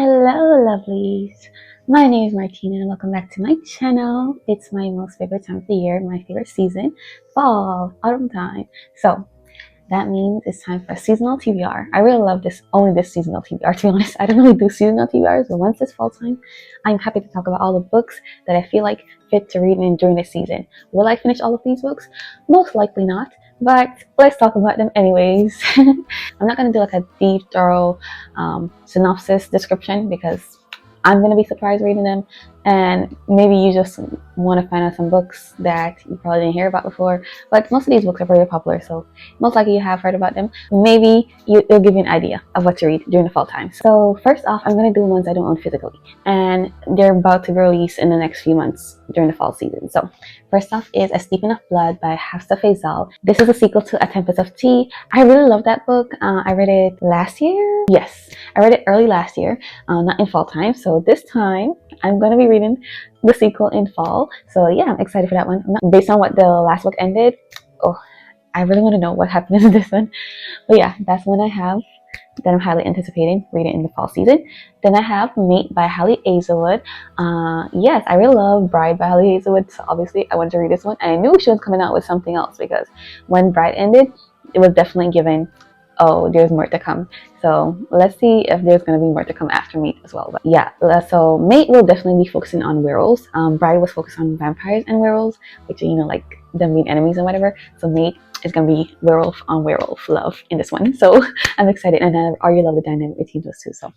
Hello, lovelies. My name is Martina, and welcome back to my channel. It's my most favorite time of the year, my favorite season, fall, autumn time. So that means it's time for a seasonal TBR. I really love only this seasonal TBR, to be honest. I don't really do seasonal TBRs, but once it's fall time, I'm happy to talk about all the books that I feel like fit to read in during this season. Will I finish all of these books? Most likely not, but let's talk about them anyways. I'm not going to do like a deep, thorough synopsis description because I'm going to be surprised reading them, and maybe you just want to find out some books that you probably didn't hear about before. But most of these books are very popular, so most likely you have heard about them. Maybe it'll give you an idea of what to read during the fall time. So first off, I'm going to do ones I don't own physically, and they're about to be released in the next few months during the fall season. So first off is A Steeping of Blood by Hafsa Faisal. This is a sequel to A Tempest of Tea. I really love that book. I read it last year. Yes, I read it early last year, not in fall time. So this time I'm going to be reading the sequel in fall. So yeah, I'm excited for that one. Based on what the last book ended, I really want to know what happens in this one. But yeah, that's one I have that I'm highly anticipating reading in the fall season. Then I have Mate by Hallie Hazelwood. Yes, I really love Bride by Hallie Hazelwood, so obviously I wanted to read this one. And I knew she was coming out with something else because when Bride ended, it was definitely given, oh, there's more to come. So let's see if there's going to be more to come after Mate as well. But yeah, so Mate will definitely be focusing on werewolves. Bride was focused on vampires and werewolves, which are, like them being enemies and whatever. So Mate is going to be werewolf on werewolf love in this one. So I'm excited, and I already love the dynamic between those two. So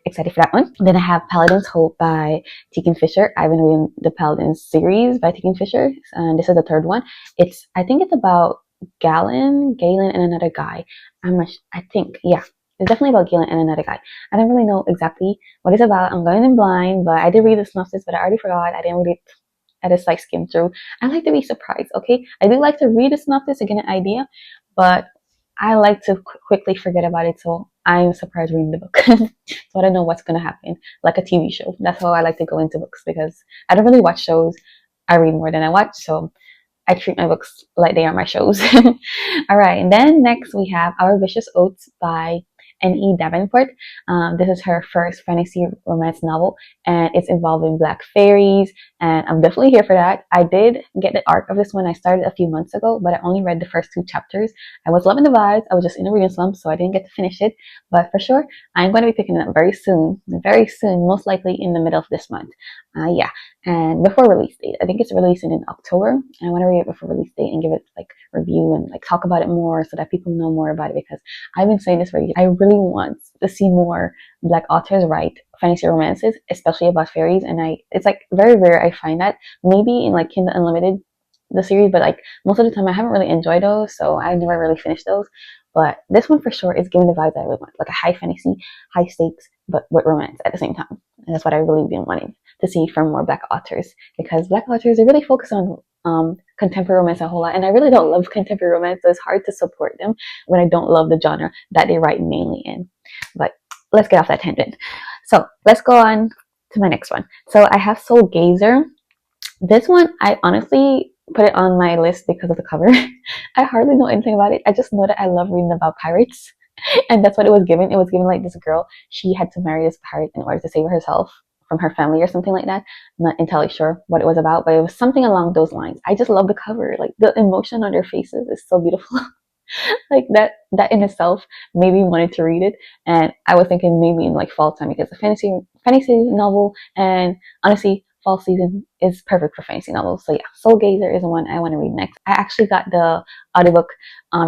excited for that one. Then I have Paladin's Hope by Tegan Fisher. I've been reading the Paladins series by Tegan Fisher, and this is the third one. I think it's about Galen, and another guy. I think, yeah, it's definitely about Galen and another guy. I don't really know exactly what it's about. I'm going in blind, but I did read the synopsis, but I already forgot. I didn't read it. I just like skim through. I like to be surprised, okay? I do like to read the synopsis to get an idea, but I like to quickly forget about it, so I'm surprised reading the book. So I don't know what's going to happen, like a TV show. That's how I like to go into books, because I don't really watch shows. I read more than I watch, so I treat my books like they are my shows. All right, and then next we have Our Vicious Oaths by N.E. Davenport. This is her first fantasy romance novel, and it's involving black fairies, and I'm definitely here for that. I did get the arc of this one. I started a few months ago, but I only read the first 2 chapters. I was loving the vibes. I was just in a reading slump, so I didn't get to finish it, but for sure, I'm going to be picking it up very soon, most likely in the middle of this month. Yeah, and before release date. I think it's releasing in October, and I want to read it before release date and give it like review and like talk about it more so that people know more about it, because I've been saying this for years. I really want to see more black authors write fantasy romances, especially about fairies, and it's like very rare I find that. Maybe in like Kindle Unlimited, the series, but like most of the time I haven't really enjoyed those, so I never really finished those. But this one for sure is giving the vibes I really want, like a high fantasy, high stakes, but with romance at the same time. And that's what I really been wanting to see from more black authors, because black authors are really focused on contemporary romance a whole lot, and I really don't love contemporary romance, so it's hard to support them when I don't love the genre that they write mainly in. But let's get off that tangent. So let's go on to my next one. So I have Soul Gazer. This one, I honestly put it on my list because of the cover. I hardly know anything about it. I just know that I love reading about pirates, and that's what it was given. It was given like this girl, she had to marry this pirate in order to save herself from her family or something like that. I'm not entirely sure what it was about, but it was something along those lines. I just love the cover. Like the emotion on their faces is so beautiful. Like that in itself made me wanted to read it, and I was thinking maybe in like fall time, because it's a fantasy novel, and honestly fall season is perfect for fantasy novels. So yeah, Soul Gazer is the one I want to read next. I actually got the audiobook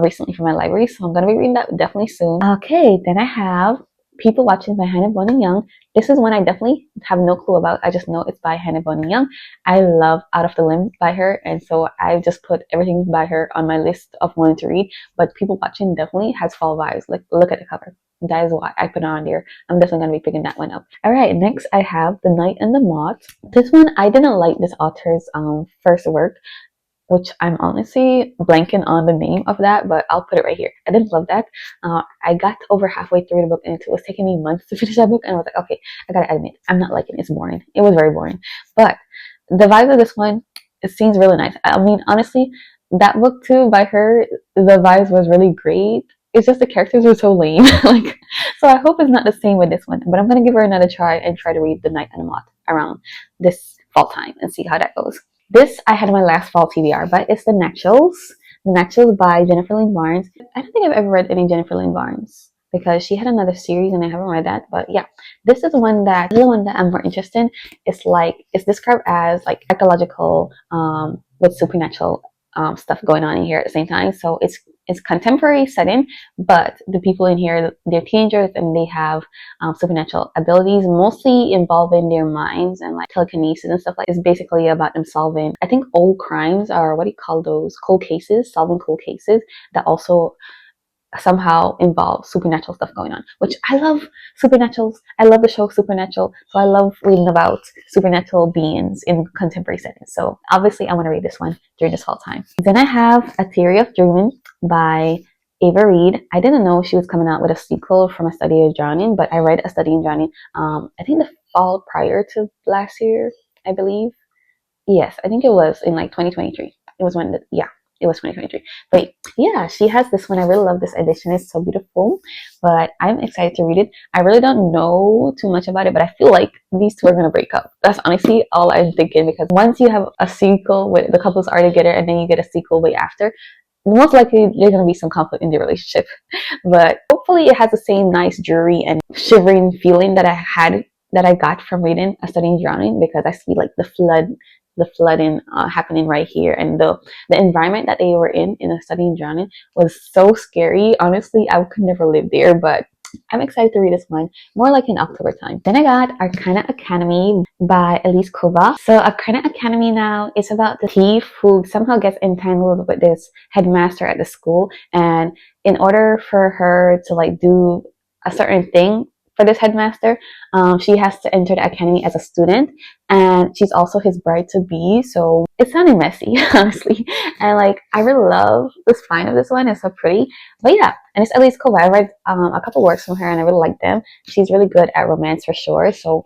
recently from my library, so I'm going to be reading that definitely soon. Okay, then I have People Watching by Hannah Bonny Young. This is one I definitely have no clue about. I just know it's by Hannah Bonny Young. I love Out of the Limb by her, and so I just put everything by her on my list of wanting to read. But People Watching definitely has fall vibes. Like, look at the cover. That is why I put it on there. I'm definitely going to be picking that one up. All right, next I have The Night and the Moth. This one, I didn't like this author's first work, which I'm honestly blanking on the name of that, but I'll put it right here. I didn't love that. I got over halfway through the book, and it was taking me months to finish that book, and I was like, okay, I gotta admit, I'm not liking it. It's boring. It was very boring. But the vibe of this one, it seems really nice. I mean, honestly, that book too by her, the vibes was really great. It's just the characters were so lame. Like, so I hope it's not the same with this one. But I'm gonna give her another try and try to read The Night and the Moth around this fall time and see how that goes. This I had my last fall TBR, but it's The Naturals. The Naturals by Jennifer Lynn Barnes. I don't think I've ever read any Jennifer Lynn Barnes because she had another series and I haven't read that. But yeah, this is the one that I'm more interested in. It's described as like ecological with supernatural stuff going on in here at the same time. So it's contemporary setting, but the people in here, they're teenagers and they have supernatural abilities, mostly involving their minds and like telekinesis and stuff. Like, it's basically about them solving, I think, old crimes, or what do you call those, cold cases, solving cold cases that also somehow involve supernatural stuff going on, which I love. Supernaturals, I love the show Supernatural, so I love reading about supernatural beings in contemporary settings. So obviously I want to read this one during this fall time. Then I have A Theory of Dreaming by Ava Reed. I didn't know she was coming out with a sequel from A Study in Drowning, but I read A Study in Drowning I think the fall prior to last year, I believe. Yes, I think it was in like 2023. It was when it was 2023. But yeah, she has this one. I really love this edition. It's so beautiful. But I'm excited to read it. I really don't know too much about it, but I feel like these two are going to break up. That's honestly all I'm thinking, because once you have a sequel with the couples are together and then you get a sequel way after, most likely there's going to be some conflict in the relationship. But hopefully it has the same nice dreary and shivering feeling that I got from reading A Study in Drowning, because I see like the flooding happening right here, and the environment that they were in A Study in Drowning was so scary. Honestly, I could never live there, but I'm excited to read this one more like in October time. Then I got Arcana Academy by Elise Kova. So Arcana Academy now is about the thief who somehow gets entangled with this headmaster at the school, and in order for her to like do a certain thing for this headmaster, she has to enter the academy as a student, and she's also his bride to be. So it sounded messy, honestly, and like I really love the spine of this one. It's so pretty. But yeah, and it's Elise Kova. I read a couple works from her and I really like them. She's really good at romance for sure. So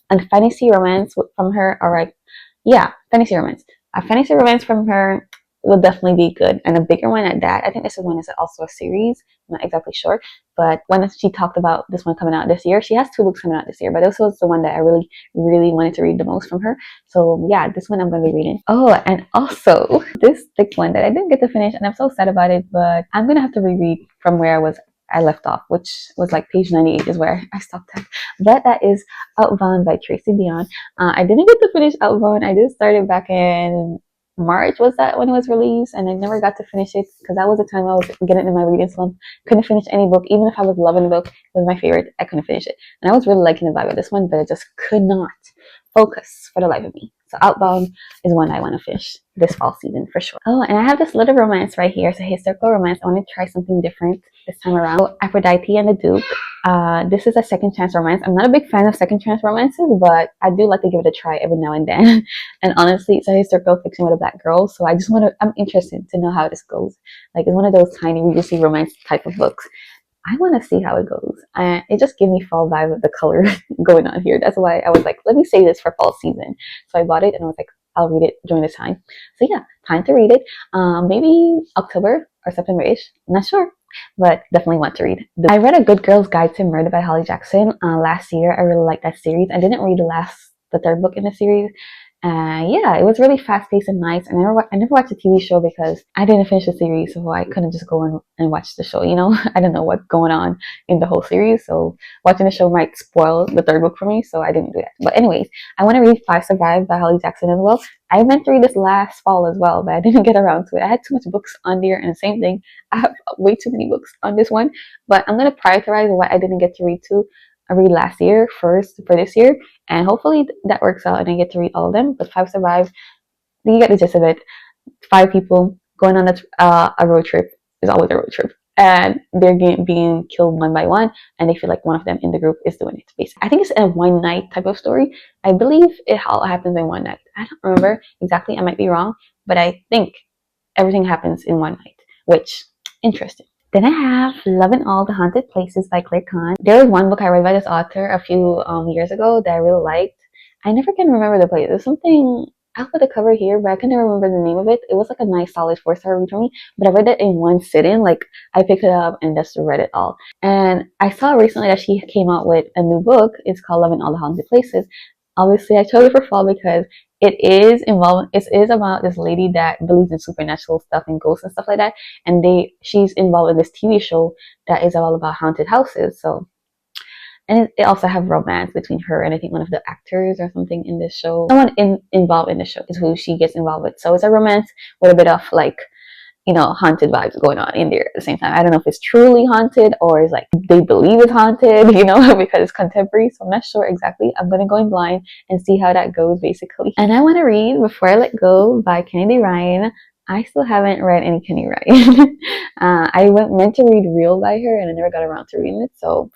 a fantasy romance from her, all right, yeah, fantasy romance. A fantasy romance from her will definitely be good, and a bigger one at that. I think this one is also a series. I'm not exactly sure, but when she talked about this one coming out this year, she has 2 books coming out this year, but this was the one that I really, really wanted to read the most from her. So yeah, this one I'm going to be reading. Oh, and also this thick one that I didn't get to finish, and I'm so sad about it, but I'm going to have to reread from where I left off, which was like page 98 is where I stopped at. But that is Outbound by Tracy Dion. I didn't get to finish Outbound. I did start it back in March, was that when it was released, and I never got to finish it because that was the time I was getting in my reading slump. Couldn't finish any book, even if I was loving the book, it was my favorite. I couldn't finish it, and I was really liking the vibe of this one, but I just could not focus for the life of me. So Outbound is one I want to finish this fall season for sure. Oh, and I have this little romance right here. It's a historical romance. I want to try something different this time around. So Aphrodite and the Duke. This is a second chance romance. I'm not a big fan of second chance romances, but I do like to give it a try every now and then. And honestly, it's a historical fiction with a black girl, so I'm interested to know how this goes. Like, it's one of those tiny Regency romance type of books. I want to see how it goes. It just gave me fall vibe with the color going on here. That's why I was like, let me save this for fall season. So I bought it and I was like, I'll read it during this time. So yeah, time to read it. Maybe October or September-ish. I'm not sure, but definitely want to read. I read A Good Girl's Guide to Murder by Holly Jackson last year. I really liked that series. I didn't read the third book in the series. Yeah, it was really fast-paced and nice. I never watched a TV show because I didn't finish the series, so I couldn't just go and watch the show, you know? I don't know what's going on in the whole series, so watching the show might spoil the third book for me, so I didn't do that. But anyways, I want to read Five Survive by Holly Jackson as well. I meant to read this last fall as well, but I didn't get around to it. I had too much books on there, and the same thing, I have way too many books on this one, but I'm going to prioritize what I didn't get to read I read last year first for this year, and hopefully that works out and I get to read all of them. But Five Survive, you get the gist of it. 5 people going on a road trip is always a road trip, and they're being killed one by one, and they feel like one of them in the group is doing it, basically. I think it's a one night type of story. I believe it all happens in one night. I don't remember exactly, I might be wrong, but I think everything happens in one night, which, interesting. Then I have Love in All the Haunted Places by Claire Kahn. There was one book I read by this author a few years ago that I really liked. I never can remember the place. There's something, I'll put the cover here, but I can never remember the name of it. It was like a nice solid 4-star read for me, but I read it in one sitting. Like I picked it up and just read it all. And I saw recently that she came out with a new book. It's called Love in All the Haunted Places. Obviously, I chose it for fall because it is involved. It is about this lady that believes in supernatural stuff and ghosts and stuff like that. And she's involved in this TV show that is all about haunted houses. So, and it also have romance between her and I think one of the actors or something in this show. Someone involved in the show is who she gets involved with. So it's a romance with a bit of like, you know, haunted vibes going on in there at the same time. I don't know if it's truly haunted or it's like they believe it's haunted, you know, because it's contemporary. So I'm not sure exactly. I'm going to go in blind and see how that goes basically. And I want to read Before I Let Go by Kennedy Ryan. I still haven't read any Kennedy Ryan. I meant to read Real by her and I never got around to reading it. So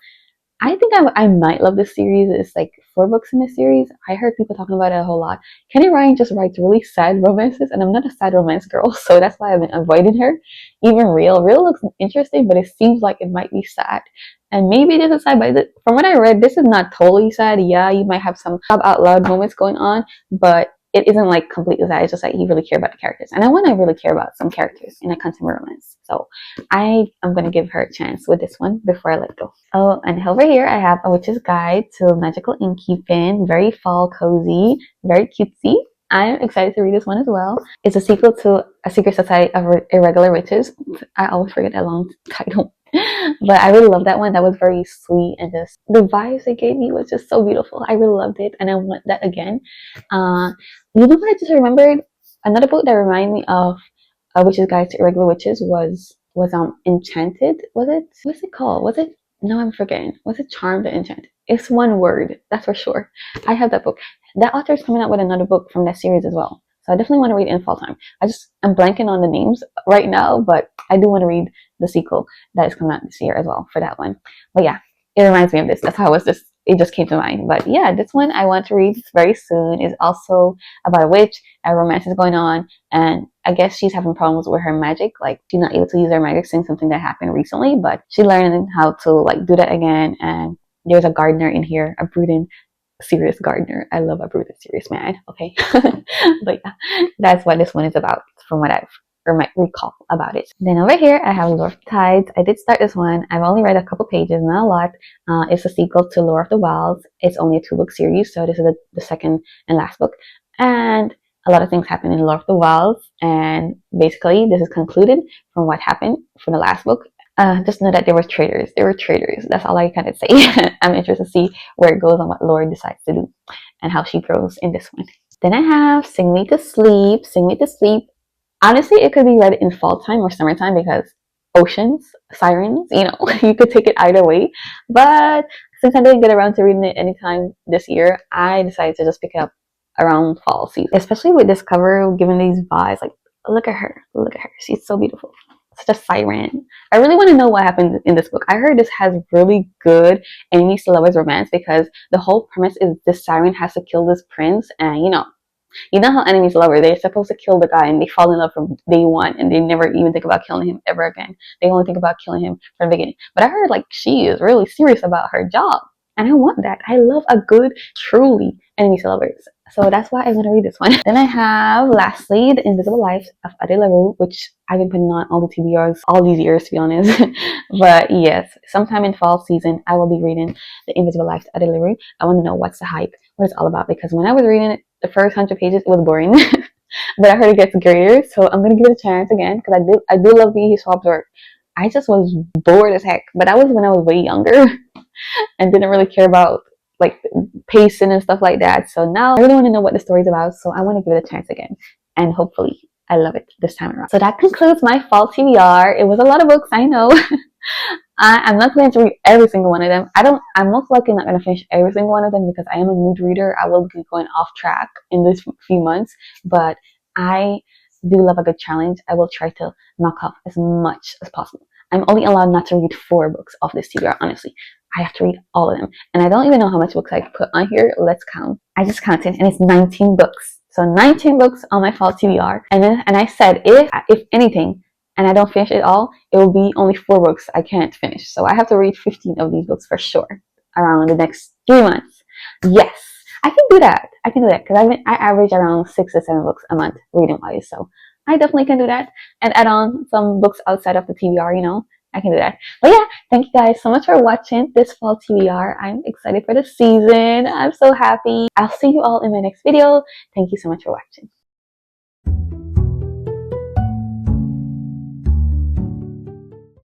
I think I might love this series. It's like 4 books in this series. I heard people talking about it a whole lot. Kenny Ryan just writes really sad romances, and I'm not a sad romance girl, so that's why I've been avoiding her. Even Real looks interesting, but it seems like it might be sad. And maybe this is sad, but from what I read, this is not totally sad. Yeah, you might have some out loud moments going on, but it isn't like completely sad. It's just like you really care about the characters. And I want to really care about some characters in a contemporary romance. So I am going to give her a chance with this one Before I Let Go. Oh, and over here I have A Witch's Guide to Magical Innkeeping. Very fall cozy, very cutesy. I'm excited to read this one as well. It's a sequel to A Secret Society of Irregular Witches. I always forget that long title. But I really love that one. That was very sweet, and just the vibes they gave me was just so beautiful. I really loved it, and I want that again. You know what I just remembered? Another book that reminded me of A Witch's Guide to Irregular Witches was Enchanted. Was it? What's it called? Was it? No, I'm forgetting. Was it Charmed or Enchanted? It's one word, that's for sure. I have that book. That author is coming out with another book from that series as well. So I definitely want to read it in fall time. I'm blanking on the names right now, but I do want to read the sequel that is coming out this year as well for that one. But yeah, it reminds me of this. That's how it just came to mind. But yeah, this one I want to read very soon. Is also about a witch. A romance is going on, and I guess she's having problems with her magic. Like she's not able to use her magic since something that happened recently, but she's learning how to like do that again. And there's a gardener in here, a brooding, serious gardener. I love a brooding, serious man. Okay, but yeah, that's what this one is about, from what I've or might recall about it. Then over here I have Lure of the Tides. I did start this one. I've only read a couple pages, not a lot. It's a sequel to Lure of the Wilds. It's only a 2-book series, so this is the second and last book. And a lot of things happen in Lure of the Wilds, and basically this is concluded from what happened from the last book. Just know that there were traitors. There were traitors. That's all I kind of say. I'm interested to see where it goes and what Lore decides to do and how she grows in this one. Then I have Sing Me to Sleep. Sing Me to Sleep. Honestly, it could be read in fall time or summertime because oceans, sirens, you know, you could take it either way. But since I didn't get around to reading it anytime this year, I decided to just pick it up around fall season. Especially with this cover, giving these vibes, like, look at her. Look at her. She's so beautiful. Such a siren. I really want to know what happened in this book. I heard this has really good enemies to lovers romance because the whole premise is this siren has to kill this prince, and you know how enemies to lovers, they're supposed to kill the guy and they fall in love from day one and they never even think about killing him ever again. They only think about killing him from the beginning. But I heard like she is really serious about her job, and I want that. I love a good, truly enemies to lovers. So that's why I want to read this one. Then I have, lastly, The Invisible Life of Ade LaRue, which I've been putting on all the TBRs all these years, to be honest. But yes, sometime in fall season, I will be reading The Invisible Life of Ade LaRue. I want to know what's the hype, what it's all about, because when I was reading it, the first 100 pages, it was boring. But I heard it gets greater, so I'm going to give it a chance again, because I do love B.E. Schwab's work. I just was bored as heck, but that was when I was way younger and didn't really care about like pacing and stuff like that. So now I really want to know what the story's about, so I want to give it a chance again, and hopefully I love it this time around. So that concludes my fall TBR. It was a lot of books, I know. I'm not planning to read every single one of them. I'm most likely not going to finish every single one of them because I am a mood reader. I will be going off track in this few months, but I do love a good challenge. I will try to knock off as much as possible. I'm only allowed not to read 4 books off this TBR, honestly. I have to read all of them. And I don't even know how much books I put on here. Let's count. I just counted, and it's 19 books. So 19 books on my fall TBR. And I said, if anything, and I don't finish it all, it will be only 4 books I can't finish. So I have to read 15 of these books for sure around the next 3 months. Yes, I can do that. I can do that because I average around 6 to 7 books a month reading wise. So I definitely can do that and add on some books outside of the TBR. I can do that. But yeah, thank you guys so much for watching this fall TBR. I'm excited for the season. I'm so happy. I'll see you all in my next video. Thank you so much for watching.